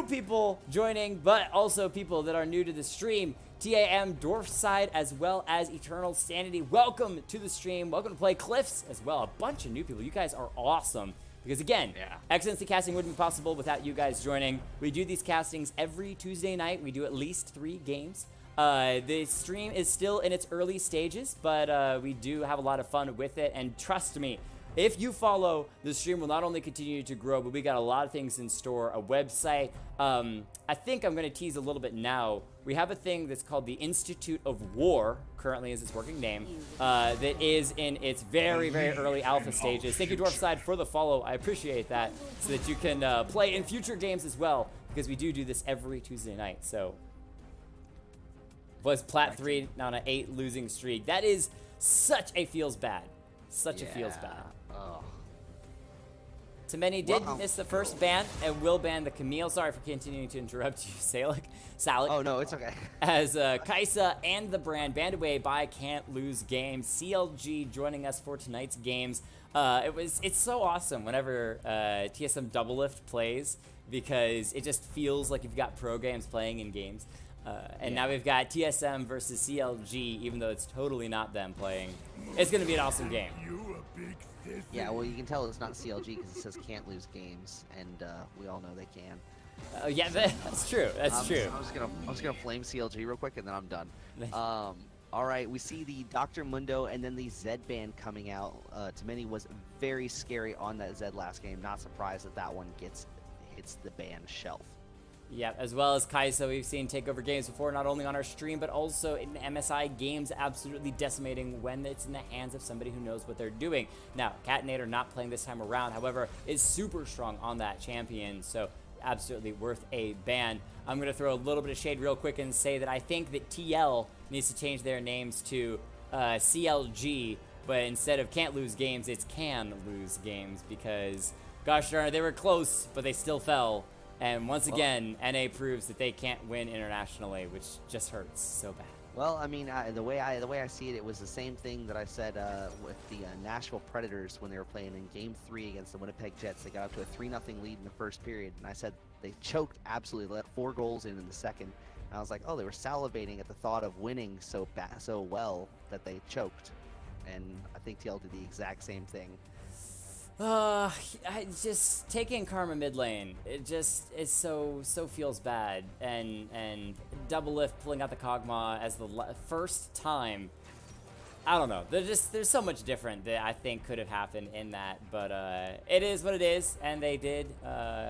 new people joining, but also people that are new to the stream. TAM, Dwarfside, as well as Eternal Sanity. Welcome to the stream. Welcome to play Cliffs as well. A bunch of new people. You guys are awesome. Because again, XLNC casting wouldn't be possible without you guys joining. We do these castings every Tuesday night. We do at least 3 games. The stream is still in its early stages, but we do have a lot of fun with it. And trust me, if you follow, the stream will not only continue to grow, but we got a lot of things in store. A website. I think I'm going to tease a little bit now. We have a thing that's called the Institute of War, currently is its working name, that is in its very, very early alpha stages. Thank you, Dwarfside, for the follow. I appreciate that, so that you can play in future games as well, because we do this every Tuesday night. So, was Plat 3 on an 8 losing streak. That is such a feels bad. Such a feels bad. Oh. Many did miss the first ban and will ban the Camille. Sorry for continuing to interrupt you, Salik. Oh, no, it's okay. As Kaisa and the brand banned away by Can't Lose Games. CLG joining us for tonight's games. It's so awesome whenever TSM Double Lift plays, because it just feels like you've got pro games playing in games. And now we've got TSM versus CLG, even though it's totally not them playing. It's going to be an awesome game. Yeah, well, you can tell it's not CLG because it says can't lose games, and we all know they can. Yeah, that's true. That's true. I'm just gonna flame CLG real quick, and then I'm done. All right, we see the Dr. Mundo and then the Zed ban coming out. To many was very scary on that Zed last game. Not surprised that that one hits the ban shelf. Yeah, as well as Kaisa, we've seen takeover games before, not only on our stream, but also in MSI games, absolutely decimating when it's in the hands of somebody who knows what they're doing. Now, Catinator not playing this time around, however, is super strong on that champion, so absolutely worth a ban. I'm going to throw a little bit of shade real quick and say that I think that TL needs to change their names to CLG, but instead of Can't Lose Games, it's Can Lose Games, because, gosh darn it, they were close, but they still fell. And once again, NA proves that they can't win internationally, which just hurts so bad. Well, I mean, the way I see it, it was the same thing that I said with the Nashville Predators when they were playing in Game 3 against the Winnipeg Jets. They got up to a 3-0 lead in the first period, and I said they choked absolutely, let 4 goals in the second. And I was like, oh, they were salivating at the thought of winning so well that they choked. And I think TL did the exact same thing. Just taking Karma mid lane, it so feels bad, and Double Lift pulling out the Kog'Maw as the first time. I don't know. There's so much different that I think could have happened in that, but it is what it is, and they did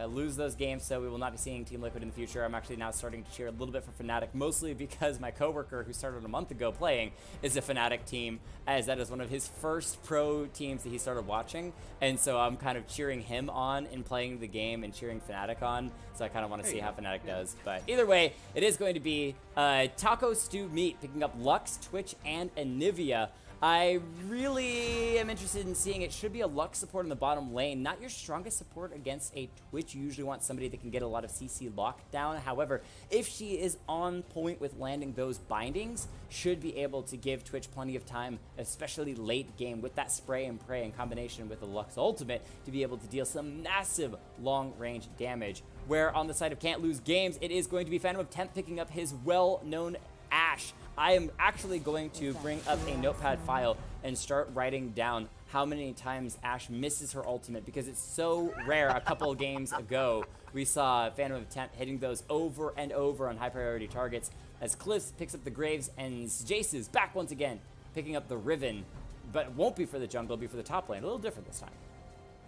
lose those games, so we will not be seeing Team Liquid in the future. I'm actually now starting to cheer a little bit for Fnatic, mostly because my coworker who started a month ago playing is a Fnatic team, as that is one of his first pro teams that he started watching, and so I'm kind of cheering him on in playing the game and cheering Fnatic on, so I kind of want to see how Fnatic does. But either way, it is going to be Taco Stew Meat picking up Lux, Twitch, and Anivia. I really am interested in seeing it. Should be a Lux support in the bottom lane. Not your strongest support against a Twitch. You usually want somebody that can get a lot of CC lockdown. However, if she is on point with landing those bindings, should be able to give Twitch plenty of time, especially late game, with that spray and pray in combination with the Lux ultimate, to be able to deal some massive long-range damage. Where on the side of Can't Lose Games, it is going to be Phantom of Temp picking up his well-known Ashe. I am actually going to bring up a notepad file and start writing down how many times Ashe misses her ultimate, because it's so rare. A couple of games ago, we saw Phantom of Temp hitting those over and over on high priority targets, as Cliffs picks up the Graves, and Jace is back once again, picking up the Riven, but it won't be for the jungle, it'll be for the top lane. A little different this time.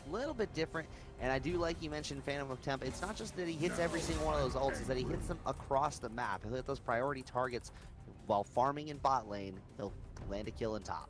A little bit different, and I do like you mentioned Phantom of Temp. It's not just that he hits every single one of those ults, it's that he hits them across the map. He'll hit those priority targets while farming in bot lane. He'll land a kill in top.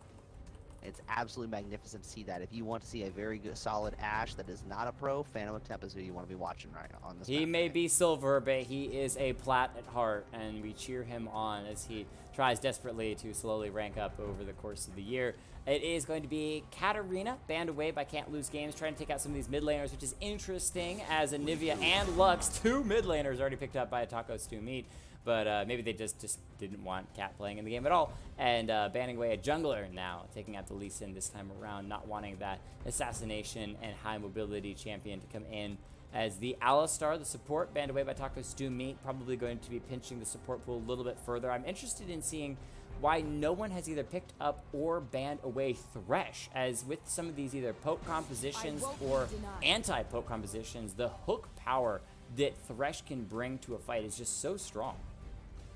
It's absolutely magnificent to see that. If you want to see a very good, solid Ashe that is not a pro, Phantom of Temp is who you want to be watching right now on this map. He may be silver, but he is a plat at heart, and we cheer him on as he tries desperately to slowly rank up over the course of the year. It is going to be Katarina, banned away by Can't Lose Games, trying to take out some of these mid laners, which is interesting, as Anivia and Lux, 2 mid laners already picked up by a Taco Stew Meat. But maybe they just didn't want Cat playing in the game at all. And banning away a jungler now, taking out the Lee Sin this time around, not wanting that assassination and high mobility champion to come in as the Alistar, the support, banned away by Taco Stew Meat, probably going to be pinching the support pool a little bit further. I'm interested in seeing why no one has either picked up or banned away Thresh, as with some of these either poke compositions or anti-poke compositions, the hook power that Thresh can bring to a fight is just so strong.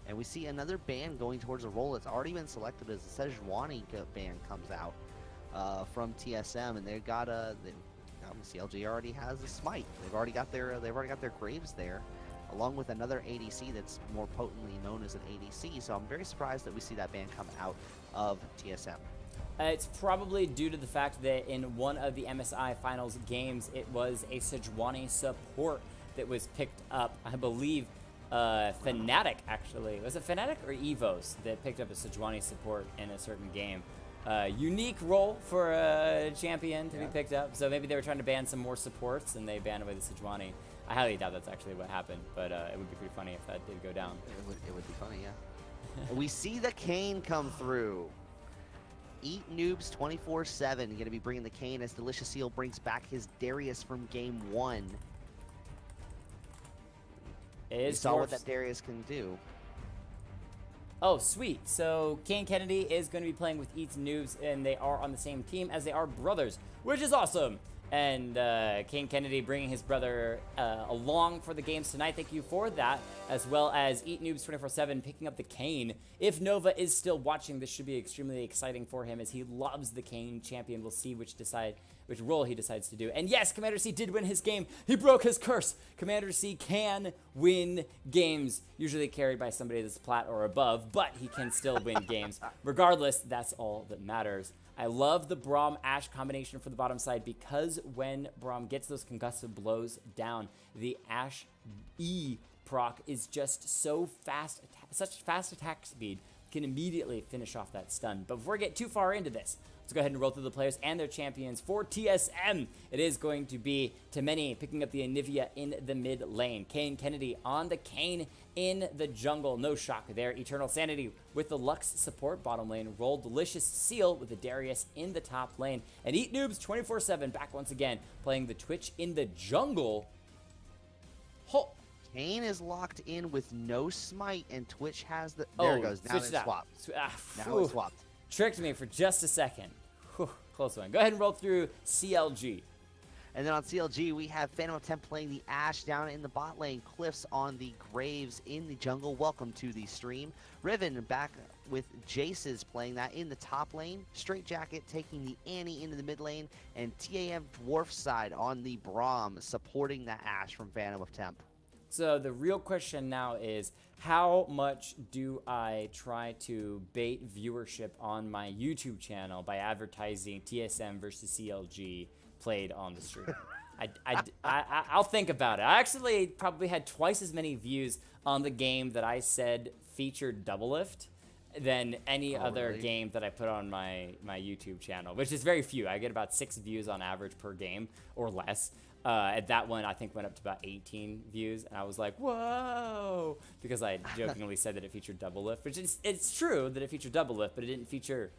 And we see another ban going towards a role that's already been selected as the Sejuani ban comes out from TSM, and they've got CLG already has a smite. They've already got their Graves there, along with another ADC that's more potently known as an ADC. So I'm very surprised that we see that ban come out of TSM. It's probably due to the fact that in one of the MSI Finals games, it was a Sejuani support that was picked up. I believe Fnatic, actually. Was it Fnatic or Evos that picked up a Sejuani support in a certain game? Unique role for a champion to be picked up. So maybe they were trying to ban some more supports and they banned away the Sejuani. I highly doubt that's actually what happened, but it would be pretty funny if that did go down. It would be funny, yeah. We see the Kayn come through. Eat Noobs 24/7 going to be bringing the Kayn as Delicious Seal brings back his Darius from game 1. We saw what that Darius can do. Oh, sweet. So Kayn Kennedy is going to be playing with Eats Noobs, and they are on the same team as they are brothers, which is awesome. And Kayn Kennedy bringing his brother along for the games tonight. Thank you for that, as well as Eat Noobs 24/7 picking up the Kayn. If Nova is still watching, this should be extremely exciting for him, as he loves the Kayn champion. We'll see which role he decides to do. And yes, Commander C did win his game. He broke his curse. Commander C can win games, usually carried by somebody that's plat or above, but he can still win games. Regardless, that's all that matters. I love the Braum Ashe combination for the bottom side, because when Braum gets those concussive blows down, the Ashe E proc is just so fast, such fast attack speed, can immediately finish off that stun. But before we get too far into this, let's go ahead and roll through the players and their champions for TSM. It is going to be Temeni picking up the Anivia in the mid lane. Kayn Kennedy on the Kayn in the jungle. No shock there. Eternal Sanity with the Lux support bottom lane. Roll Delicious Seal with the Darius in the top lane. And Eat Noobs 24/7 back once again, playing the Twitch in the jungle. Kayn is locked in with no smite, and Twitch has the... There it goes. Now it's swapped. Now it's swapped. Tricked me for just a second. Whew, close one. Go ahead and roll through CLG. And then on CLG, we have Phantom of Temp playing the Ashe down in the bot lane. Cliffs on the Graves in the jungle. Welcome to the stream. Riven back with Jace's playing that in the top lane. Straight Jacket taking the Annie into the mid lane. And TAM Dwarf side on the Braum supporting the Ashe from Phantom of Temp. So the real question now is, how much do I try to bait viewership on my YouTube channel by advertising TSM versus CLG played on the stream? I'll think about it. I actually probably had twice as many views on the game that I said featured Double Lift than any other game that I put on my YouTube channel, which is very few. I get about 6 views on average per game or less. At that one, I think went up to about 18 views, and I was like, whoa, because I jokingly said that it featured Double Lift, which it's true that it featured Double Lift, but it didn't feature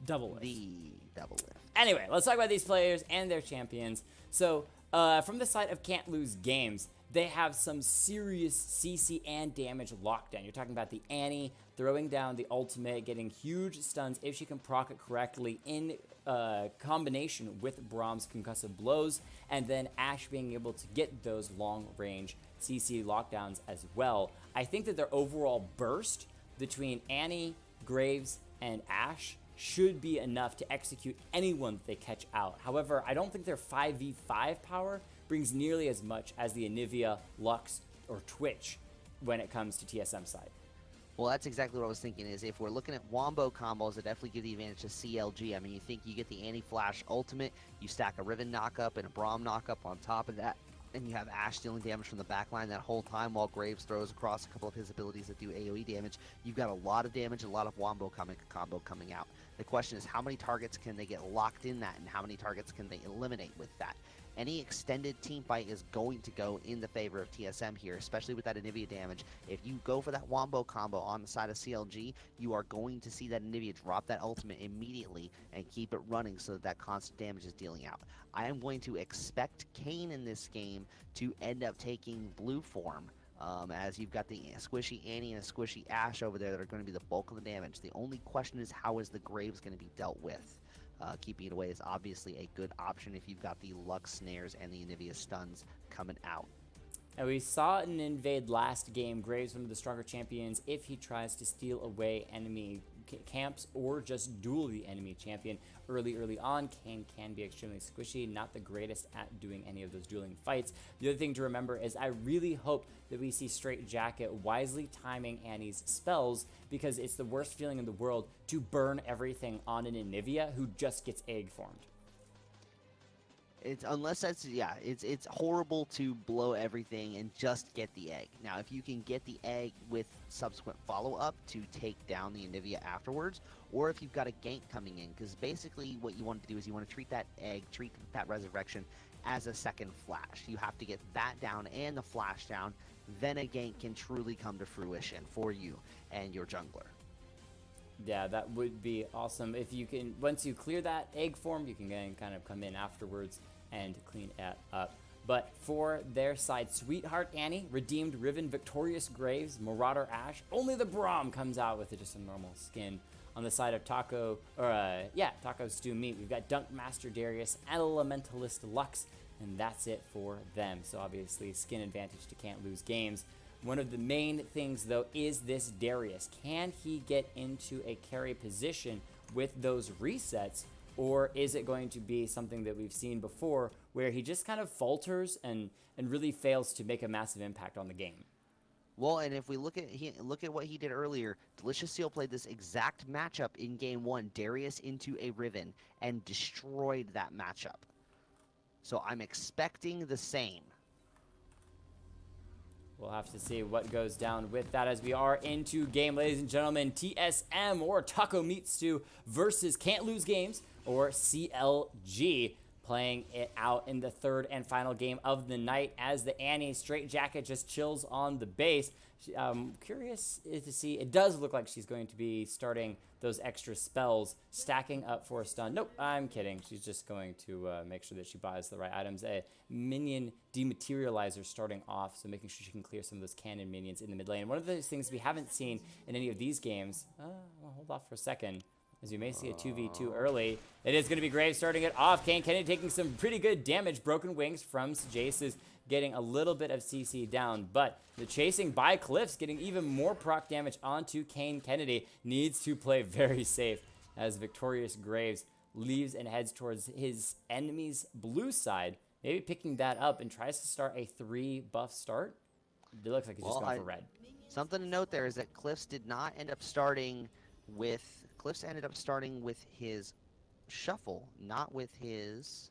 Double Lift. The Double Lift. Anyway, let's talk about these players and their champions. So, from the side of Can't Lose Games, they have some serious CC and damage lockdown. You're talking about the Annie throwing down the ultimate, getting huge stuns if she can proc it correctly in combination with Braum's concussive blows, and then Ashe being able to get those long-range CC lockdowns as well. I think that their overall burst between Annie, Graves, and Ashe should be enough to execute anyone that they catch out. However, I don't think their 5v5 power brings nearly as much as the Anivia, Lux, or Twitch when it comes to TSM side. Well, that's exactly what I was thinking, is if we're looking at wombo combos, it definitely give the advantage to CLG. I mean, you think you get the Anti-Flash ultimate, you stack a Riven knockup and a Braum knockup on top of that, and you have Ashe dealing damage from the backline that whole time while Graves throws across a couple of his abilities that do AoE damage. You've got a lot of damage, a lot of wombo combo coming out. The question is, how many targets can they get locked in that, and how many targets can they eliminate with that? any extended team fight is going to go in the favor of TSM here, especially with that Anivia damage. If you go for that Wombo combo on the side of CLG, you are going to see that Anivia drop that ultimate immediately and keep it running so that that constant damage is dealing out. I am going to expect Kayn in this game to end up taking blue form, as you've got the squishy Annie and a squishy Ashe over there that are going to be the bulk of the damage. The only question is, how is the Graves going to be dealt with? Keeping it away is obviously a good option if you've got the Lux snares and the Anivia stuns coming out. And we saw in Invade last game, Graves, one of the stronger champions, if he tries to steal away enemy camps or just duel the enemy champion early on. Kayn can be extremely squishy, not the greatest at doing any of those dueling fights. The other thing to remember is I really hope that we see Straight Jacket wisely timing Annie's spells, because it's the worst feeling in the world to burn everything on an Anivia who just gets egg formed. It's it's horrible to blow everything and just get the egg. Now, if you can get the egg with subsequent follow-up to take down the Anivia afterwards, or if you've got a gank coming in, because basically what you want to do is you want to treat that egg, treat that resurrection as a second flash. You have to get that down and the flash down, then a gank can truly come to fruition for you and your jungler. Yeah, that would be awesome. If you can, once you clear that egg form, you can then kind of come in afterwards and clean it up. But for their side, Sweetheart Annie, Redeemed Riven, Victorious Graves, Marauder Ashe, only the Braum comes out with just a normal skin. On the side of Taco Stew Meat, we've got Dunk Master Darius, Elementalist Lux, and that's it for them. So obviously, skin advantage to can't lose games. One of the main things, though, is this Darius. Can he get into a carry position with those resets, or is it going to be something that we've seen before where he just kind of falters and really fails to make a massive impact on the game? Well, and if we look at what he did earlier, Delicious Seal played this exact matchup in Game 1, Darius into a Riven, and destroyed that matchup. So I'm expecting the same. We'll have to see what goes down with that as we are into game, ladies and gentlemen. TSM, or Taco Meat Stew, versus Can't Lose Games, or CLG, playing it out in the third and final game of the night as the Annie Straight Jacket just chills on the base. I'm curious to see. It does look like she's going to be starting those extra spells, stacking up for a stun. Nope, I'm kidding. She's just going to make sure that she buys the right items. A minion dematerializer starting off, so making sure she can clear some of those cannon minions in the mid lane. One of those things we haven't seen in any of these games, I'll hold off for a second, as you may see a 2v2 early. It is going to be Graves starting it off. Kayn Kennedy taking some pretty good damage. Broken Wings from Jace is getting a little bit of CC down, but the chasing by Cliffs getting even more proc damage onto Kayn Kennedy. Needs to play very safe as Victorious Graves leaves and heads towards his enemy's blue side, maybe picking that up and tries to start a 3 buff start. It looks like he's just going for red. Something to note there is that Cliffs did not end up starting with... Cliffs ended up starting with his shuffle, not with his...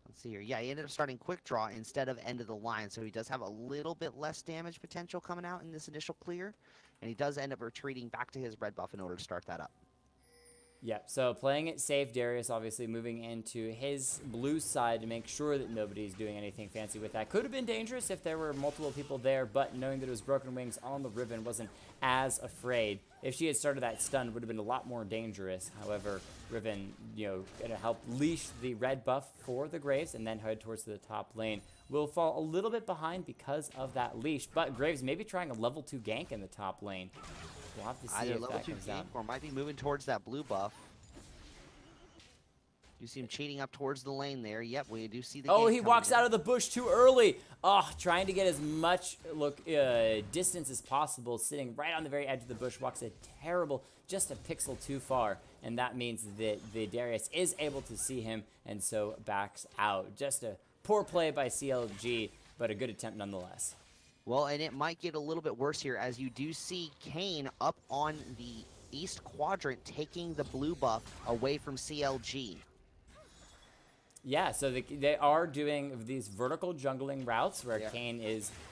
Let's see here. Yeah, he ended up starting quick draw instead of end of the line, so he does have a little bit less damage potential coming out in this initial clear, and he does end up retreating back to his red buff in order to start that up. Yep, so playing it safe, Darius obviously moving into his blue side to make sure that nobody's doing anything fancy with that. Could have been dangerous if there were multiple people there, but knowing that it was Broken Wings on the Riven, wasn't as afraid. If she had started that stun, it would have been a lot more dangerous. However, Riven, gonna help leash the red buff for the Graves and then head towards the top lane. Will fall a little bit behind because of that leash, but Graves may be trying a level 2 gank in the top lane. We'll have to see either if level that 2 comes gank out. or might be moving towards that blue buff. You see him cheating up towards the lane there. Yep, we do see the. Oh, he walks out of the bush too early. Oh, trying to get as much distance as possible, sitting right on the very edge of the bush. Walks a terrible, just a pixel too far, and that means that the Darius is able to see him, and so backs out. Just a poor play by CLG, but a good attempt nonetheless. Well, and it might get a little bit worse here as you do see Kayn up on the east quadrant taking the blue buff away from CLG. Yeah, so they are doing these vertical jungling routes where Kayn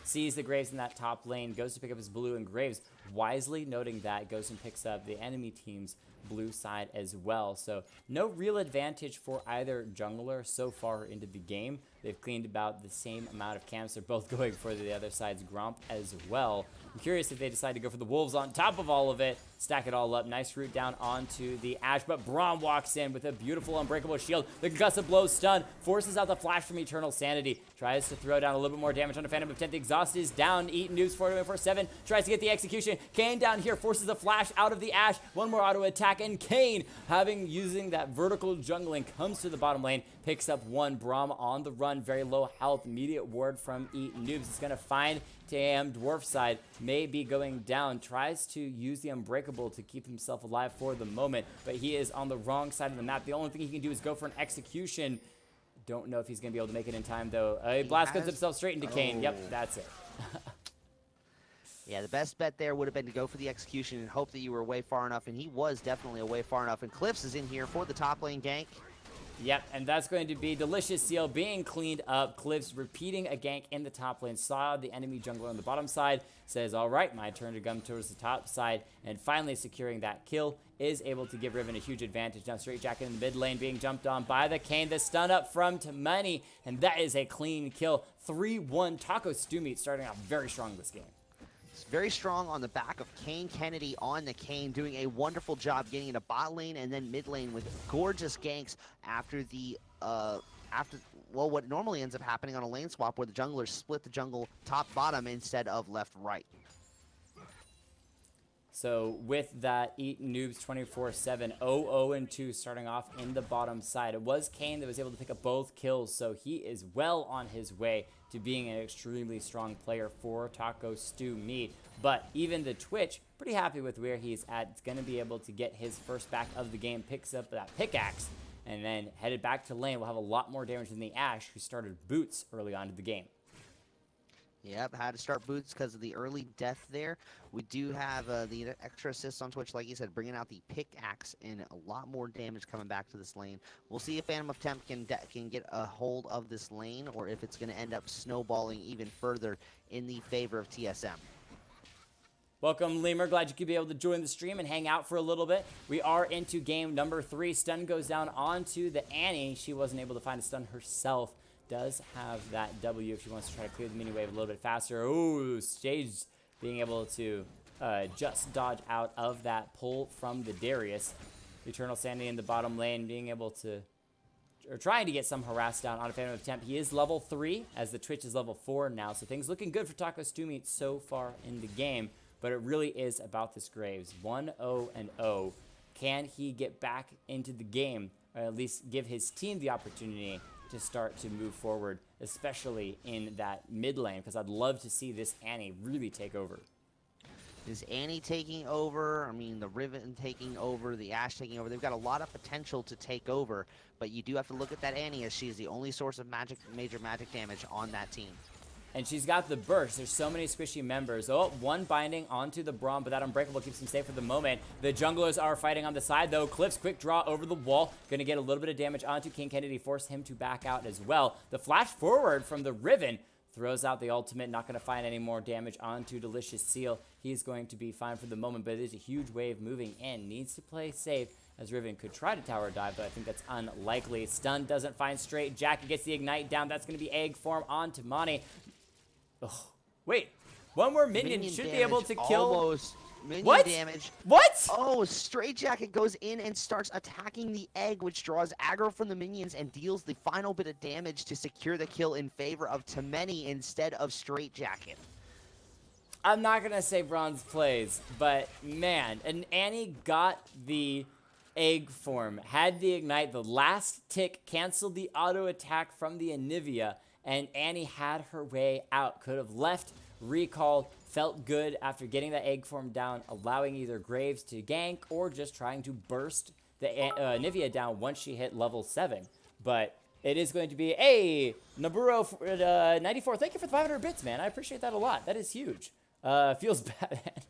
sees the Graves in that top lane, goes to pick up his blue, and Graves, wisely noting that, goes and picks up the enemy team's blue side as well. So no real advantage for either jungler so far into the game. They've cleaned about the same amount of camps. They're both going for the other side's Gromp as well. I'm curious if they decide to go for the Wolves on top of all of it, stack it all up. Nice route down onto the Ashe, but Braum walks in with a beautiful unbreakable shield. The concussive blow stun forces out the flash from Eternal Sanity. Tries to throw down a little bit more damage on the Phantom of 10th. The exhaust is down. Eaton Noobs 4-7. Tries to get the execution. Kayn down here forces the flash out of the Ashe. One more auto attack, and Kayn, using that vertical jungling, comes to the bottom lane, picks up one. Braum on the run, very low health. Immediate ward from Eaton Noobs. He's going to find TAM Dwarf side, may be going down. Tries to use the Unbreakable to keep himself alive for the moment, but he is on the wrong side of the map. The only thing he can do is go for an execution. Don't know if he's going to be able to make it in time, though. Blast goes himself straight into Kayn. Yep, that's it. Yeah, the best bet there would have been to go for the execution and hope that you were away far enough, and he was definitely away far enough. And Cliffs is in here for the top lane gank. Yep, and that's going to be Delicious Seal being cleaned up. Cliffs repeating a gank in the top lane. Saw the enemy jungler on the bottom side. Says, all right, my turn to come towards the top side. And finally securing that kill. Is able to give Riven a huge advantage. Now Straight Jacket in the mid lane being jumped on by the Kayn. The stun up from Tamani. And that is a clean kill. 3-1. Taco Stew Meat starting off very strong this game. Very strong on the back of Kayn Kennedy on the Kayn, doing a wonderful job getting into bot lane and then mid lane with gorgeous ganks after the what normally ends up happening on a lane swap where the junglers split the jungle top bottom instead of left right. So with that, Eaton Noobs 24/7, 0-2 starting off in the bottom side. It was Kayn that was able to pick up both kills, so he is well on his way to being an extremely strong player for Taco Stew Meat. But even the Twitch, pretty happy with where he's at. It's going to be able to get his first back of the game, picks up that pickaxe, and then headed back to lane. We'll have a lot more damage than the Ashe, who started boots early on in the game. Yep, had to start boots because of the early death there. We do have the extra assist on Twitch, like you said, bringing out the pickaxe and a lot more damage coming back to this lane. We'll see if Phantom of Temp can get a hold of this lane or if it's going to end up snowballing even further in the favor of TSM. Welcome, Lemur. Glad you could be able to join the stream and hang out for a little bit. We are into game number 3. Stun goes down onto the Annie. She wasn't able to find a stun herself. Does have that W if she wants to try to clear the mini wave a little bit faster. Ooh, Stage being able to just dodge out of that pull from the Darius. Eternal Sanity in the bottom lane being able to, or trying to get some harass down on a Phantom of Temp. He is level 3 as the Twitch is level 4 now, so things looking good for Taco Stew Meat so far in the game. But it really is about this Graves. 1-0-0. Can he get back into the game, or at least give his team the opportunity to start to move forward, especially in that mid lane, because I'd love to see this Annie really take over. Is Annie taking over? I mean, the Riven taking over, the Ashe taking over. They've got a lot of potential to take over, but you do have to look at that Annie as she's the only source of major magic damage on that team. And she's got the burst. There's so many squishy members. Oh, one binding onto the Braum, but that Unbreakable keeps him safe for the moment. The junglers are fighting on the side, though. Cliff's quick draw over the wall. Going to get a little bit of damage onto King Kennedy, force him to back out as well. The flash forward from the Riven throws out the ultimate. Not going to find any more damage onto Delicious Seal. He's going to be fine for the moment, but it is a huge wave moving in. Needs to play safe, as Riven could try to tower dive, but I think that's unlikely. Stun doesn't find Straight Jacket. Gets the Ignite down. That's going to be Egg form onto Mani. Oh, wait, one more minion should be able to kill. Almost. Minion damage. What? Oh, Straight Jacket goes in and starts attacking the egg, which draws aggro from the minions and deals the final bit of damage to secure the kill in favor of Tamani instead of Straight Jacket. I'm not going to say bronze plays, but man, and Annie got the egg form, had the Ignite, the last tick canceled the auto attack from the Anivia, and Annie had her way out. Could have left, recalled, felt good after getting that egg form down, allowing either Graves to gank or just trying to burst the Anivia down once she hit level 7. But it is going to be a Naburo 94. Thank you for the 500 bits, man. I appreciate that a lot. That is huge. Feels bad.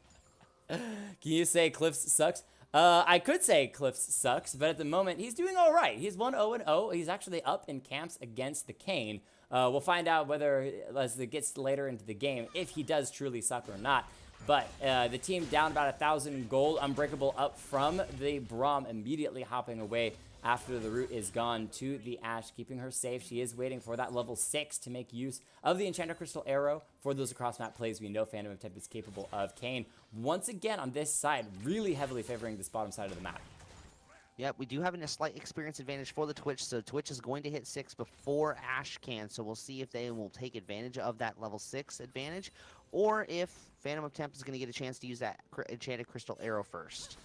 Can you say Cliffs sucks? I could say Cliffs sucks, but at the moment, he's doing all right. He's 1-0-0. He's actually up in camps against the Kane. We'll find out whether, as it gets later into the game, if he does truly suck or not. But the team down about 1,000 gold, Unbreakable up from the Braum, immediately hopping away after the root is gone to the Ashe, keeping her safe. She is waiting for that level 6 to make use of the Enchanter Crystal Arrow for those across-map plays we know Phantom of Temp is capable of. Kane, once again on this side, really heavily favoring this bottom side of the map. Yep, we do have a slight experience advantage for the Twitch, so Twitch is going to hit 6 before Ashe can, so we'll see if they will take advantage of that level 6 advantage, or if Phantom of Temp is going to get a chance to use that Enchanted Crystal Arrow first.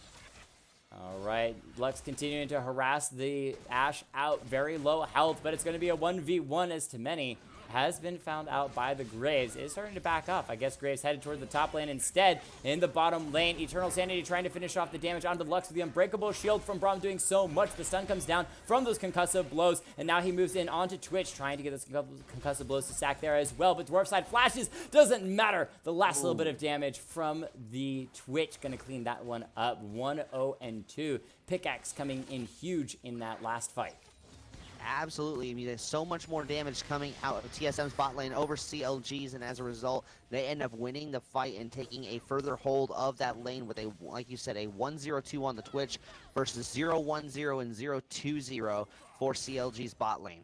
All right, Lux continuing to harass the Ashe out, very low health, but it's going to be a 1v1 as too many has been found out by the Graves. Is starting to back off. I guess Graves headed toward the top lane instead. In the bottom lane, Eternal Sanity trying to finish off the damage onto Lux with the Unbreakable Shield from Braum doing so much. The stun comes down from those concussive blows, and now he moves in onto Twitch, trying to get those concussive blows to sack there as well. But Dwarf side flashes, doesn't matter. The last little bit of damage from the Twitch, gonna clean that one up. 1-0-2. Pickaxe coming in huge in that last fight. Absolutely. I mean, there's so much more damage coming out of TSM's bot lane over CLG's, and as a result, they end up winning the fight and taking a further hold of that lane with a, like you said, a 1-0-2 on the Twitch versus 0-1-0 and 0-2-0 for CLG's bot lane.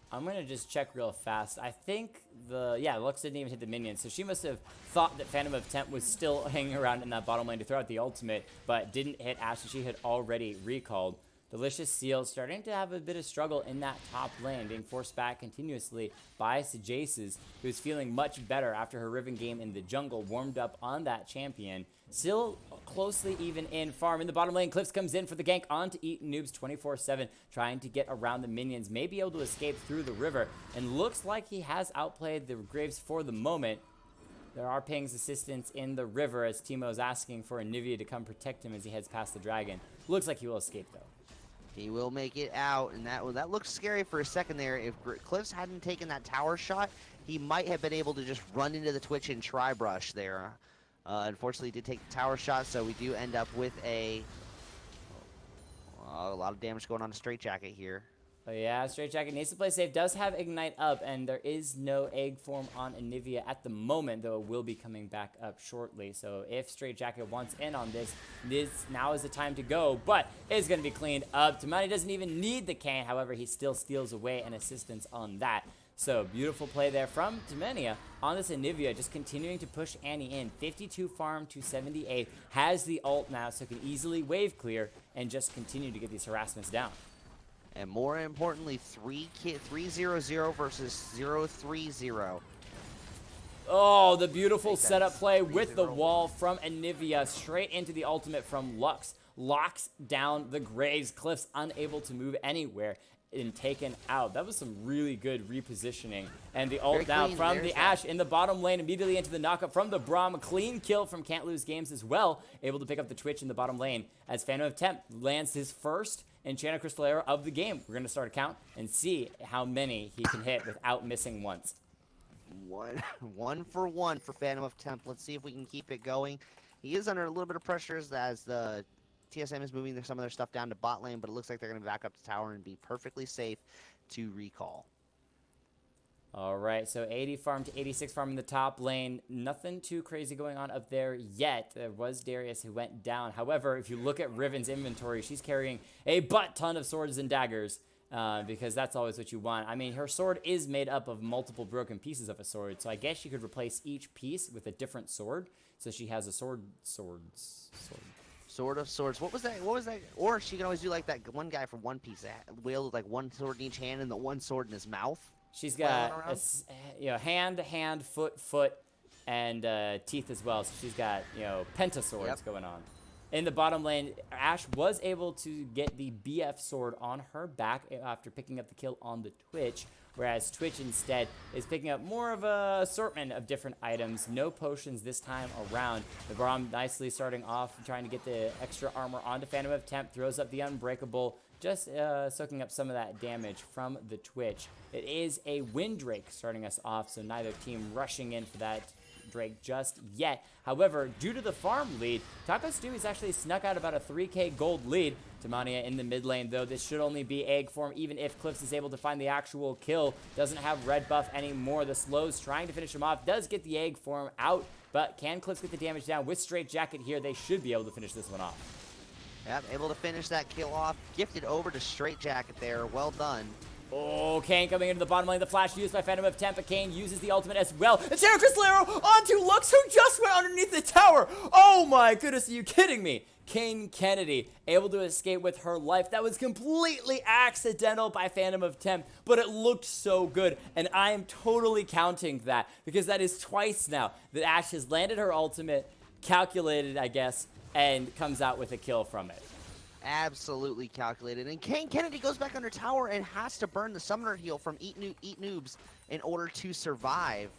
I'm going to just check real fast. I think Lux didn't even hit the minions, so she must have thought that Phantom of Temp was still hanging around in that bottom lane to throw out the ultimate, but didn't hit Ashe, and she had already recalled. Delicious Seal starting to have a bit of struggle in that top lane, being forced back continuously by Sejaces, who's feeling much better after her Riven game in the jungle, warmed up on that champion. Still closely even in farm. In the bottom lane, Cliffs comes in for the gank onto Eaton Noobs 24/7, trying to get around the minions, may be able to escape through the river, and looks like he has outplayed the Graves for the moment. There are pings assistance in the river as Teemo's asking for Anivia to come protect him as he heads past the dragon. Looks like he will escape though. He will make it out, and that looked scary for a second there. If Cliffs hadn't taken that tower shot, he might have been able to just run into the Twitch and try brush there. Unfortunately, he did take the tower shot, so we do end up with a lot of damage going on to Straight Jacket here. But yeah, Straight Jacket needs to play safe. Does have Ignite up, and there is no egg form on Anivia at the moment, though it will be coming back up shortly. So if Straight Jacket wants in on this now is the time to go, but it's going to be cleaned up. Tamani doesn't even need the Kane, however, he still steals away an assistance on that. So beautiful play there from Domenia on this Anivia, just continuing to push Annie in. 52 farm to 78, has the ult now, so can easily wave clear and just continue to get these harassments down. And more importantly, 3-0-0 versus 0-3-0. Oh, the beautiful setup play with the wall from Anivia straight into the ultimate from Lux. Locks down the Graves. Cliffs unable to move anywhere and taken out. That was some really good repositioning. And the ult down from the Ashe in the bottom lane, immediately into the knockup from the Braum. A clean kill from Can't Lose Games as well. Able to pick up the Twitch in the bottom lane as Phantom of Temp lands his first Enchanted Crystal Arrow of the game. We're going to start a count and see how many he can hit without missing once. One for one for Phantom of Temp. Let's see if we can keep it going. He is under a little bit of pressure as the TSM is moving some of their stuff down to bot lane, but it looks like they're going to back up the tower and be perfectly safe to recall. All right, so 80 farm to 86 farm in the top lane. Nothing too crazy going on up there yet. There was Darius who went down. However, if you look at Riven's inventory, she's carrying a butt ton of swords and daggers because that's always what you want. I mean, her sword is made up of multiple broken pieces of a sword, so I guess you could replace each piece with a different sword. So she has a sword. Sword of Swords. What was that? Or she can always do like that one guy from One Piece that wielded like one sword in each hand and the one sword in his mouth. She's got hand, foot, and teeth as well. So she's got pentaswords going on. In the bottom lane, Ashe was able to get the BF sword on her back after picking up the kill on the Twitch, whereas Twitch instead is picking up more of a assortment of different items. No potions this time around. The Braum nicely starting off, trying to get the extra armor onto Phantom of Temp, throws up the Unbreakable, just soaking up some of that damage from the Twitch. It is a Windrake starting us off, so neither team rushing in for that Drake just yet. However, due to the farm lead, Taco Stewie's actually snuck out about a 3k gold lead. Tamania in the mid lane, though. This should only be egg form, even if Cliffs is able to find the actual kill. Doesn't have red buff anymore. The Slow's trying to finish him off. Does get the egg form out, but can Cliffs get the damage down? With Straight Jacket here, they should be able to finish this one off. Yep, able to finish that kill off. Gifted over to Straight Jacket there. Well done. Oh, Kane coming into the bottom lane. The flash used by Phantom of Temp. Kane uses the ultimate as well. And Channel Crystal Arrow onto Lux, who just went underneath the tower. Oh my goodness, are you kidding me? Kane Kennedy able to escape with her life. That was completely accidental by Phantom of Temp, but it looked so good. And I am totally counting that, because that is twice now that Ashe has landed her ultimate, calculated, I guess, and comes out with a kill from it. Absolutely calculated. And Kane Kennedy goes back under tower and has to burn the summoner heal from Eat Noobs in order to survive.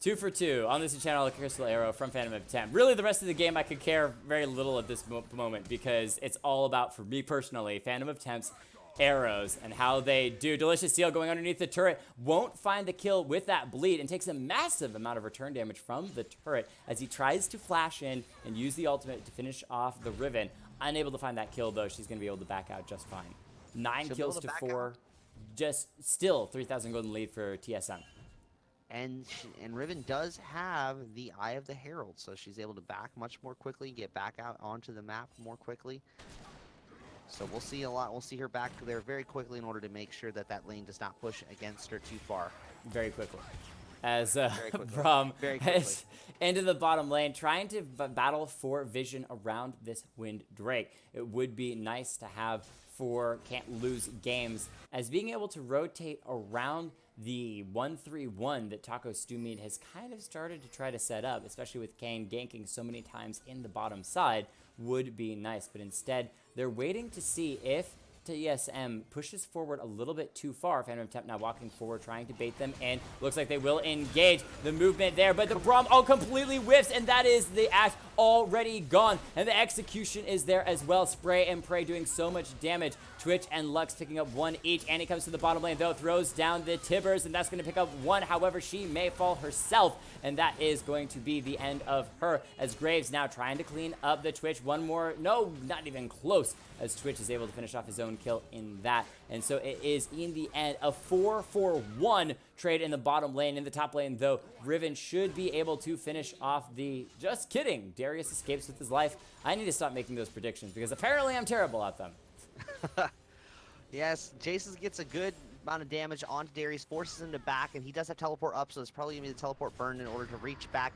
2 for 2 on this channel, Crystal Arrow from Phantom of Temp. Really, the rest of the game, I could care very little at this moment, because it's all about, for me personally, Phantom of Temp's arrows and how they do. Delicious Seal going underneath the turret. Won't find the kill with that bleed and takes a massive amount of return damage from the turret as he tries to flash in and use the ultimate to finish off the Riven. Unable to find that kill, though. She's going to be able to back out just fine. 9 kills to 4. Just still 3,000 golden lead for TSM. And Riven does have the Eye of the Herald, so she's able to back much more quickly, get back out onto the map more quickly. So we'll see a lot. We'll see her back there very quickly in order to make sure that that lane does not push against her too far. Very quickly. As Braum heads into the bottom lane, trying to battle for vision around this Wind Drake. It would be nice to have for can't lose games, as being able to rotate around the 1-3-1 that Taco Stew Meat has kind of started to try to set up, especially with Kane ganking so many times in the bottom side, would be nice. But instead, they're waiting to see if TSM pushes forward a little bit too far. Phantom of Temp now walking forward, trying to bait them in. Looks like they will engage the movement there, but the Braum completely whiffs, and that is the Ashe already gone. And the execution is there as well. Spray and Pray doing so much damage. Twitch and Lux picking up 1 each. Annie comes to the bottom lane, though, throws down the Tibbers, and that's going to pick up 1. However, she may fall herself, and that is going to be the end of her, as Graves now trying to clean up the Twitch. One more, no, not even close, as Twitch is able to finish off his own kill in that. And so it is, in the end, a 4-for-1 trade in the bottom lane. In the top lane, though, Riven should be able to finish off the... Just kidding. Darius escapes with his life. I need to stop making those predictions, because apparently I'm terrible at them. Yes, Jason gets a good amount of damage onto Darius, forces him to back, and he does have teleport up, so it's probably going to be the teleport burn in order to reach back.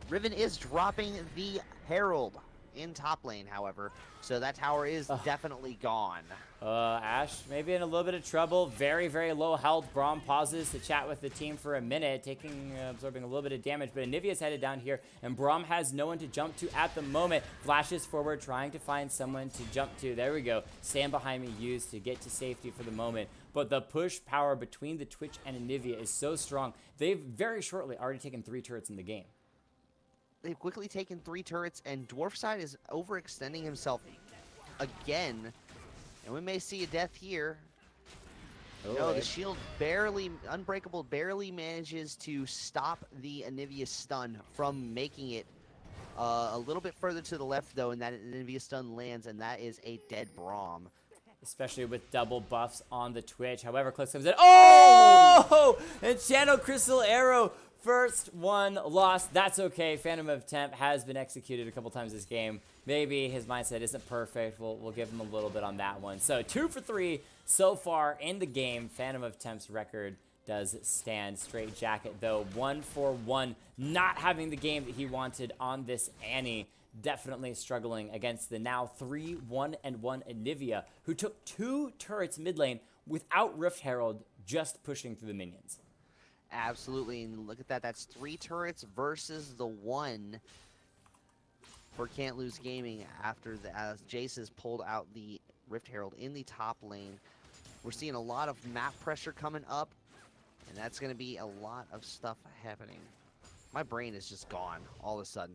Riven is dropping the Herald in top lane, however, so that tower is definitely gone. Ashe maybe in a little bit of trouble. Very, very low health. Braum pauses to chat with the team for a minute, absorbing a little bit of damage, but Anivia's headed down here, and Braum has no one to jump to at the moment. Flashes forward, trying to find someone to jump to. There we go. Stand behind me used to get to safety for the moment. But the push power between the Twitch and Anivia is so strong. They've very shortly already taken 3 turrets in the game. They've quickly taken 3 turrets, and Dwarfside is overextending himself again. And we may see a death here. No, the shield barely, Unbreakable barely manages to stop the Anivia stun from making it a little bit further to the left, though, and that Anivia stun lands, and that is a dead Braum. Especially with double buffs on the Twitch. However, Cliff comes in. Oh! And Channel Crystal Arrow. First one lost. That's okay. Phantom of Temp has been executed a couple times this game. Maybe his mindset isn't perfect. We'll give him a little bit on that one. So 2 for 3 so far in the game. Phantom of Temp's record does stand. Straight Jacket, though, 1 for 1. Not having the game that he wanted on this Annie. Definitely struggling against the now 3-1-1 Anivia, who took 2 turrets mid lane without Rift Herald, just pushing through the minions. Absolutely, and look at that. That's 3 turrets versus the 1 for Can't Lose Gaming after as Jace has pulled out the Rift Herald in the top lane. We're seeing a lot of map pressure coming up, and that's going to be a lot of stuff happening. My brain is just gone all of a sudden.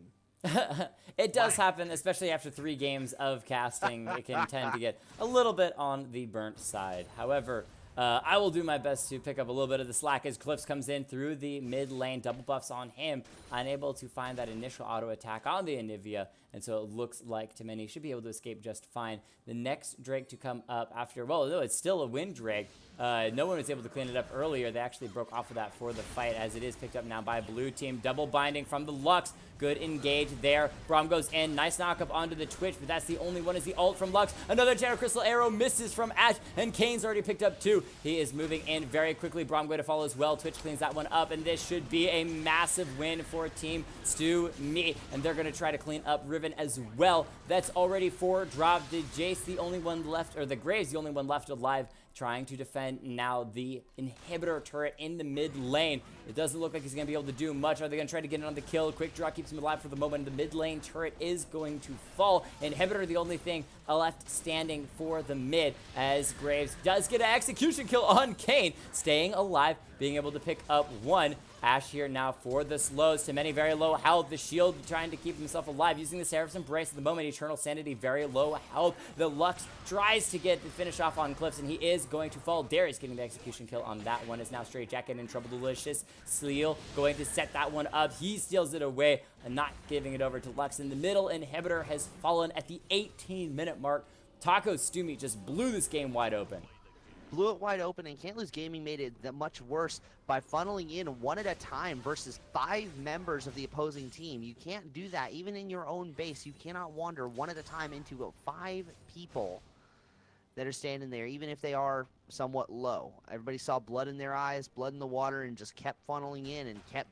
It does happen, especially after 3 games of casting. It can tend to get a little bit on the burnt side. However, I will do my best to pick up a little bit of the slack as Cliffs comes in through the mid lane. Double buffs on him, unable to find that initial auto attack on the Anivia, and so it looks like Timeni should be able to escape just fine. The next Drake to come up after, well, no, it's still a Wind Drake. No one was able to clean it up earlier. They actually broke off of that for the fight, as it is picked up now by blue team. Double binding from the Lux. Good engage there. Braum goes in. Nice knock up onto the Twitch, but that's the only one is the ult from Lux. Another Terra Crystal arrow misses from Ash, and Kane's already picked up 2. He is moving in very quickly. Braum going to follow as well. Twitch cleans that one up, and this should be a massive win for Team Stu Me. And they're going to try to clean up Riven as well. That's already 4 dropped. The Jace the only one left, or the Graves the only one left alive, trying to defend now the inhibitor turret in the mid lane. It doesn't look like he's going to be able to do much. Are they going to try to get in on the kill? Quick draw keeps him alive for the moment. The mid lane turret is going to fall. Inhibitor the only thing left standing for the mid, as Graves does get an execution kill on Kane, staying alive, being able to pick up 1. Ash here now for the slows. Timeni very low health. The shield trying to keep himself alive, using the Seraph's Embrace at the moment. Eternal Sanity very low health. The Lux tries to get the finish off on Cliffs, and he is going to fall. Darius getting the execution kill on that one. Is now Straight Jacket in trouble. Delicious Seal going to set that one up. He steals it away and not giving it over to Lux. In the middle, Inhibitor has fallen at the 18-minute mark. Taco Stumi just blew this game wide open. Blew it wide open, and Can't Lose Gaming made it that much worse by funneling in 1 at a time versus 5 members of the opposing team. You can't do that even in your own base. You cannot wander 1 at a time into 5 people that are standing there, even if they are somewhat low. Everybody saw blood in their eyes, blood in the water, and just kept funneling in and kept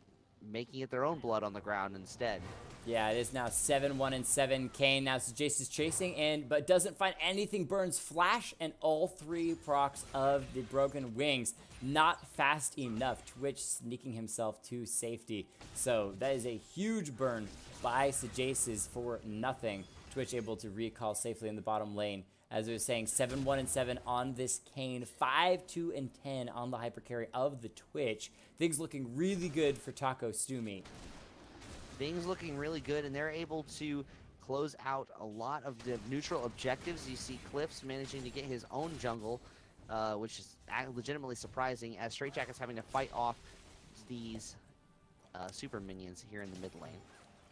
making it their own blood on the ground instead. Yeah, it is now 7-1-7. Kane now Jace is chasing in, but doesn't find anything. Burns Flash and all 3 procs of the Broken Wings. Not fast enough. Twitch sneaking himself to safety. So that is a huge burn by Jace's for nothing. Twitch able to recall safely in the bottom lane. As we were saying, 7-1-7 on this Kane. 5-2-10 on the hyper carry of the Twitch. Things looking really good for Taco Stumi. Things looking really good, and they're able to close out a lot of the neutral objectives. You see Cliffs managing to get his own jungle, which is legitimately surprising, as Straight Jacket's having to fight off these super minions here in the mid lane.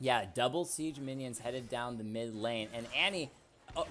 Yeah, double siege minions headed down the mid lane, and Annie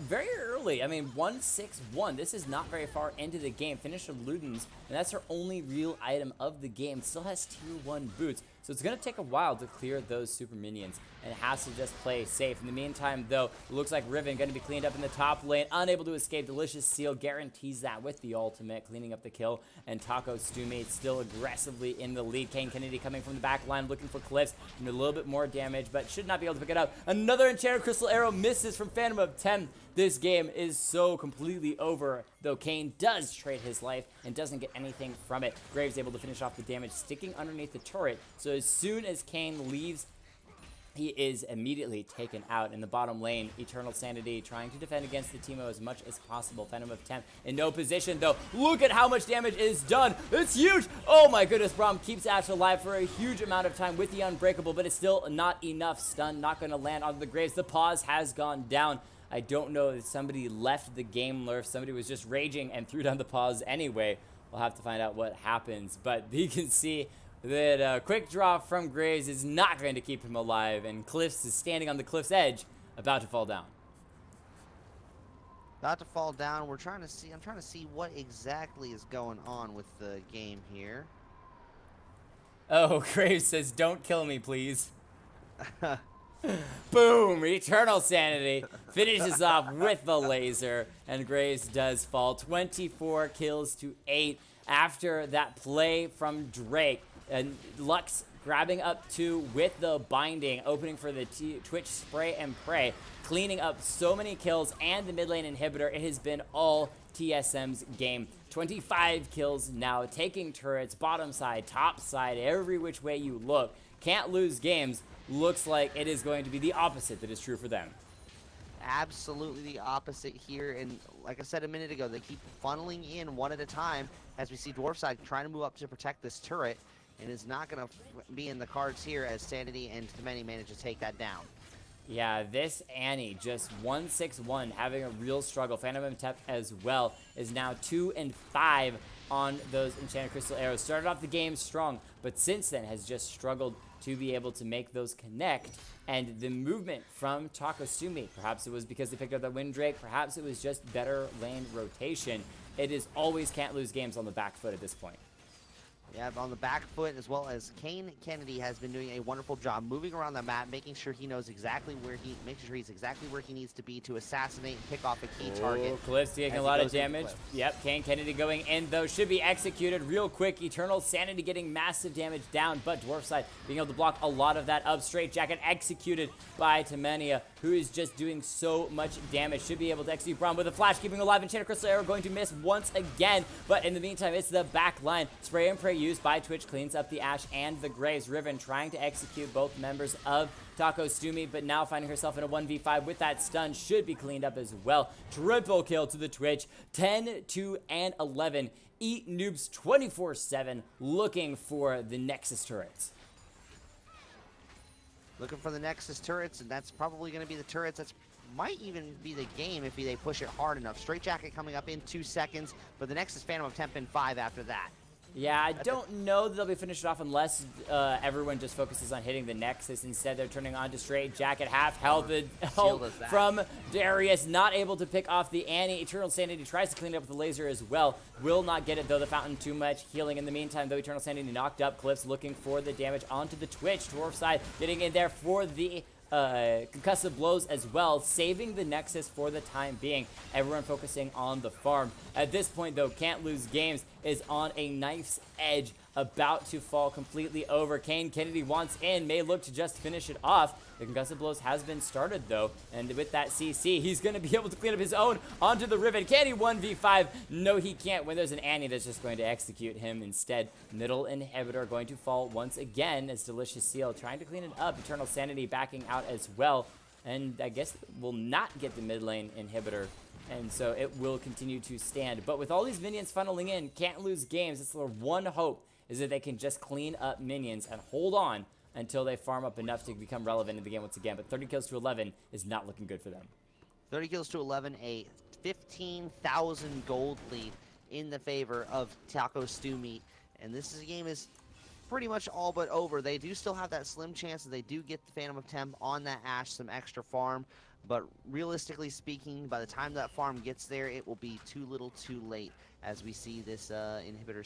very early. I mean, 1-6-1. This is not very far into the game. Finished with Ludens, and that's her only real item of the game. Still has tier 1 boots. So it's going to take a while to clear those super minions, and has to just play safe. In the meantime, though, it looks like Riven going to be cleaned up in the top lane. Unable to escape. Delicious Seal guarantees that with the ultimate, cleaning up the kill. And Taco Stumi still aggressively in the lead. Kane Kennedy coming from the back line, looking for Cliffs. And a little bit more damage, but should not be able to pick it up. Another Enchanted Crystal Arrow misses from Phantom of 10. This game is so completely over, though Kane does trade his life and doesn't get anything from it. Graves able to finish off the damage, sticking underneath the turret. So as soon as Kane leaves, he is immediately taken out in the bottom lane. Eternal Sanity trying to defend against the Teemo as much as possible. Phantom of 10 in no position, though. Look at how much damage is done. It's huge. Oh my goodness. Braum keeps Ash alive for a huge amount of time with the Unbreakable, but it's still not enough. Stun not going to land on the Graves. The pause has gone down. I don't know if somebody left the game, or if somebody was just raging and threw down the pause anyway. We'll have to find out what happens. But you can see that a quick draw from Graves is not going to keep him alive, and Cliffs is standing on the cliff's edge, about to fall down. About to fall down. I'm trying to see what exactly is going on with the game here. Oh, Graves says, "Don't kill me, please." Boom! Eternal Sanity finishes off with the laser, and Graves does fall. 24 kills to 8 after that play from Drake. And Lux grabbing up 2 with the binding, opening for the Twitch spray and pray, cleaning up so many kills, and the mid lane inhibitor. It has been all TSM's game. 25 kills now, taking turrets, bottom side, top side, every which way you look. Can't lose games. Looks like it is going to be the opposite that is true for them. Absolutely the opposite here, and like I said a minute ago, they keep funneling in 1 at a time, as we see Dwarfside trying to move up to protect this turret, and it's not going to be in the cards here as Sanity and Timeni manage to take that down. Yeah, this Annie, just 1-6-1, having a real struggle. Phantom Imtep as well is now 2-5 on those Enchanted Crystal Arrows. Started off the game strong, but since then has just struggled to be able to make those connect. And the movement from Takosumi, perhaps it was because they picked up that Windrake, perhaps it was just better lane rotation. It is always can't lose games on the back foot at this point. Yeah, on the back foot, as well as Kane Kennedy has been doing a wonderful job moving around the map, making sure he knows exactly where he's exactly where he needs to be to assassinate and pick off a key target. Cliff's taking a lot of damage. Yep, Kane Kennedy going in, though, should be executed real quick. Eternal Sanity getting massive damage down, but Dwarfside being able to block a lot of that up. Straight Jacket executed by Temenia, who is just doing so much damage. Should be able to execute Braum with a flash, keeping alive. Enchanted Crystal Arrow going to miss once again, but in the meantime, it's the back line. Spray and Pray used by Twitch cleans up the Ashe and the Graves. Riven trying to execute both members of Takosumi, but now finding herself in a 1v5 with that stun should be cleaned up as well. Triple kill to the Twitch. 10, 2, and 11. Eat noobs 24/7 looking for the Nexus turrets. Looking for the Nexus turrets, and that's probably going to be the turrets that's might even be the game if they push it hard enough. Straight Jacket coming up in 2 seconds, but the Nexus Phantom of Temp in 5 after that. Yeah, I don't know that they'll be finished off unless everyone just focuses on hitting the Nexus. Instead, they're turning on to Straight Jacket. Half health from Darius. Not able to pick off the Annie. Eternal Sanity tries to clean it up with the laser as well. Will not get it, though. The Fountain too much healing in the meantime, though. Eternal Sanity knocked up. Cliffs looking for the damage onto the Twitch. Dwarfside getting in there for the concussive blows as well, saving the Nexus for the time being. Everyone focusing on the farm. At this point, though, can't lose games is on a knife's edge, about to fall completely over. Kane Kennedy wants in, may look to just finish it off. The concussive blows has been started, though, and with that CC, he's going to be able to clean up his own onto the Riven. Can he 1v5? No, he can't when there's an Annie that's just going to execute him instead. Middle inhibitor going to fall once again as Delicious Seal trying to clean it up. Eternal Sanity backing out as well, and I guess will not get the mid lane inhibitor, and so it will continue to stand. But with all these minions funneling in, can't lose games. It's their one hope, is that they can just clean up minions and hold on until they farm up enough to become relevant in the game once again. But 30 kills to 11 is not looking good for them. 30 kills to 11, a 15,000 gold lead in the favor of Takosumi. And this game is pretty much all but over. They do still have that slim chance that they do get the Phantom of Temp on that Ashe, some extra farm. But realistically speaking, by the time that farm gets there, it will be too little too late, as we see this inhibitor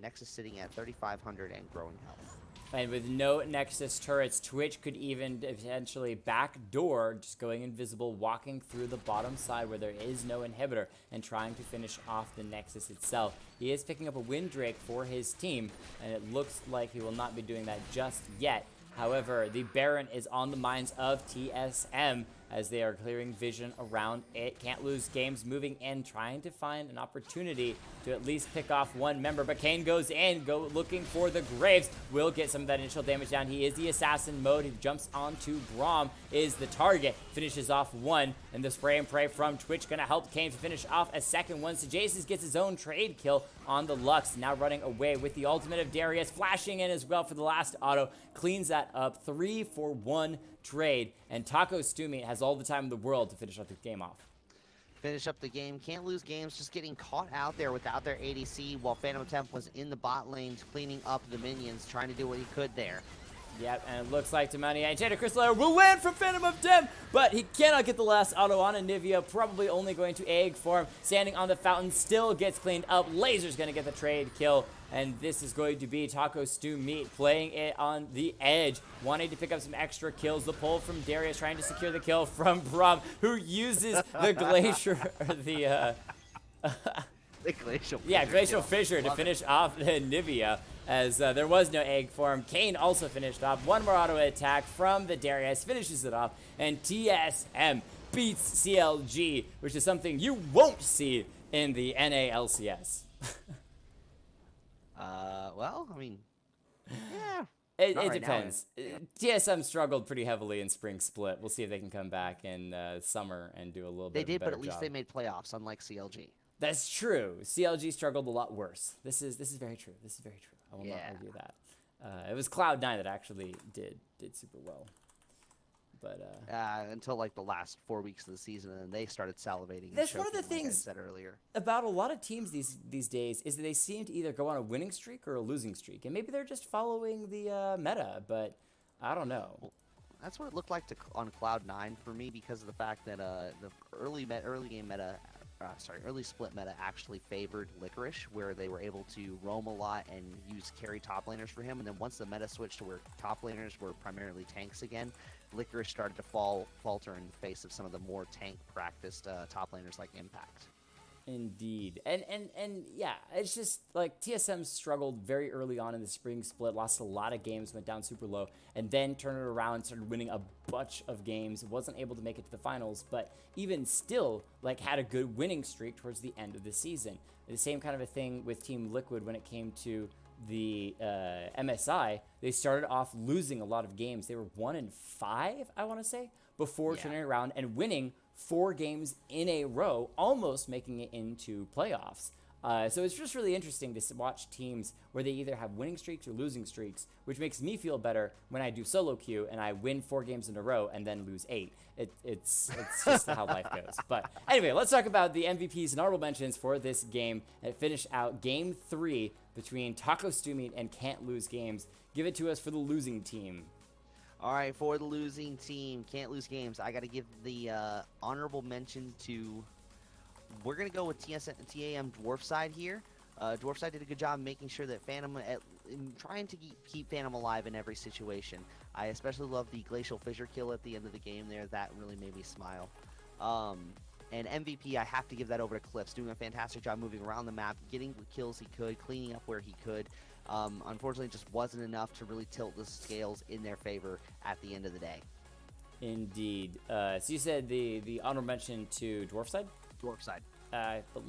Nexus sitting at 3,500 and growing health. And with no Nexus turrets, Twitch could even potentially backdoor, just going invisible, walking through the bottom side where there is no inhibitor, and trying to finish off the Nexus itself. He is picking up a Windrake for his team, and it looks like he will not be doing that just yet. However, the Baron is on the minds of TSM as they are clearing vision around it. Can't lose games, moving in, trying to find an opportunity to at least pick off one member. But Kane goes in, looking for the Graves. Will get some of that initial damage down. He is the assassin mode. He jumps onto Braum, is the target. Finishes off one, and the spray and pray from Twitch gonna help Kane to finish off a second one. So Jason gets his own trade kill on the Lux, now running away with the ultimate of Darius, flashing in as well for the last auto. Cleans that up, 3-for-1 trade, and Takosumi has all the time in the world to finish up the game off. Finish up the game. Can't lose games, just getting caught out there without their ADC while Phantom Temp was in the bot lanes cleaning up the minions, trying to do what he could there. Yep, and it looks like Temania Enchanted Crystal Arrow will land from Phantom of Temp, but he cannot get the last auto on Anivia, probably only going to egg farm. Standing on the fountain, still gets cleaned up. Laser's going to get the trade kill, and this is going to be Takosumi playing it on the edge, wanting to pick up some extra kills. The pull from Darius, trying to secure the kill from Braum, who uses the Glacier, the Glacial Fissure to finish off Nivea, as there was no egg form. Kane also finished off. One more auto attack from the Darius, finishes it off, and TSM beats CLG, which is something you won't see in the NALCS. Well, I mean, yeah. It depends. TSM struggled pretty heavily in Spring Split. We'll see if they can come back in summer and do a little bit They did, better but at least job. they made playoffs, unlike CLG. That's true. CLG struggled a lot worse. This is very true. This is very true. I will not argue that. It was Cloud9 that actually did super well. But until like the last 4 weeks of the season, and then they started salivating. And that's one of the choking, like I things said earlier. about a lot of teams these days is that they seem to either go on a winning streak or a losing streak, and maybe they're just following the meta, but I don't know. Well, that's what it looked like on Cloud9 for me, because of the fact that the early game meta, early split meta actually favored Licorice, where they were able to roam a lot and use carry top laners for him. And then once the meta switched to where top laners were primarily tanks again, Licorice started to falter in the face of some of the more tank practiced top laners like Impact. Indeed. And yeah, it's just like TSM struggled very early on in the spring split, lost a lot of games, went down super low, and then turned it around, started winning a bunch of games, wasn't able to make it to the finals, but even still, like, had a good winning streak towards the end of the season. The same kind of a thing with Team Liquid when it came to the MSI. They started off losing a lot of games. They were 1-5, I want to say, before turning around and winning 4 games in a row, almost making it into playoffs. So it's just really interesting to watch teams where they either have winning streaks or losing streaks, which makes me feel better when I do solo queue and I win 4 games in a row and then lose 8. It's just how life goes. But anyway, let's talk about the MVPs and honorable mentions for this game and finish out Game 3 between Taco Stew and Can't Lose Games. Give it to us for the losing team. All right, for the losing team, Can't Lose Games, I got to give the honorable mention to, we're going to go with TAM Dwarf Side here. Dwarf Side did a good job making sure that Phantom, trying to keep Phantom alive in every situation. I especially love the Glacial Fissure kill at the end of the game there. That really made me smile. And MVP, I have to give that over to Clips, doing a fantastic job moving around the map, getting the kills he could, cleaning up where he could. Unfortunately, it just wasn't enough to really tilt the scales in their favor at the end of the day. Indeed. So you said the honorable mention to Dwarf Side? Dwarf Side. I thought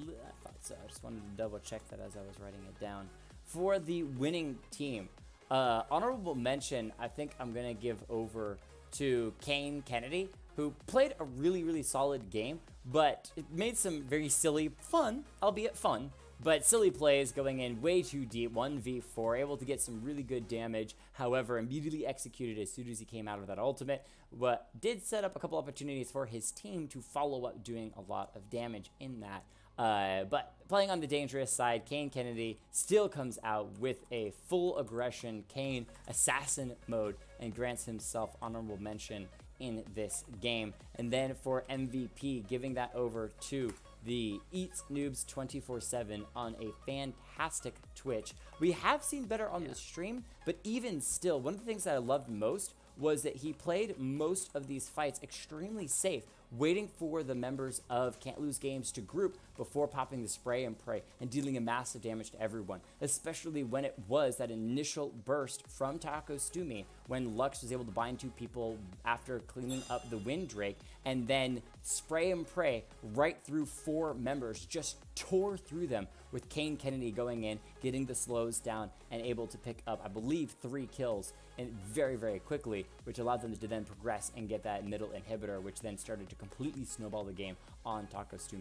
so. I just wanted to double check that as I was writing it down. For the winning team, honorable mention, I think I'm going to give over to Kane Kennedy, who played a really, really solid game, but it made some very silly, fun, albeit fun, but silly plays going in way too deep, 1v4, able to get some really good damage, however, immediately executed as soon as he came out of that ultimate, but did set up a couple opportunities for his team to follow up doing a lot of damage in that. But playing on the dangerous side, Kane Kennedy still comes out with a full aggression Kane assassin mode and grants himself honorable mention in this game. And then for MVP, giving that over to the Eats Noobs 24/7 on a fantastic Twitch. We have seen better on the stream, but even still, one of the things that I loved most was that he played most of these fights extremely safe, waiting for the members of Can't Lose Games to group before popping the spray and pray and dealing a massive damage to everyone, especially when it was that initial burst from Taco Stew when Lux was able to bind 2 people after cleaning up the Windrake, and then spray and pray right through 4 members, just tore through them, with Kane Kennedy going in, getting the slows down, and able to pick up, I believe, 3 kills and very, very quickly, which allowed them to then progress and get that middle inhibitor, which then started to completely snowball the game on Taco Stew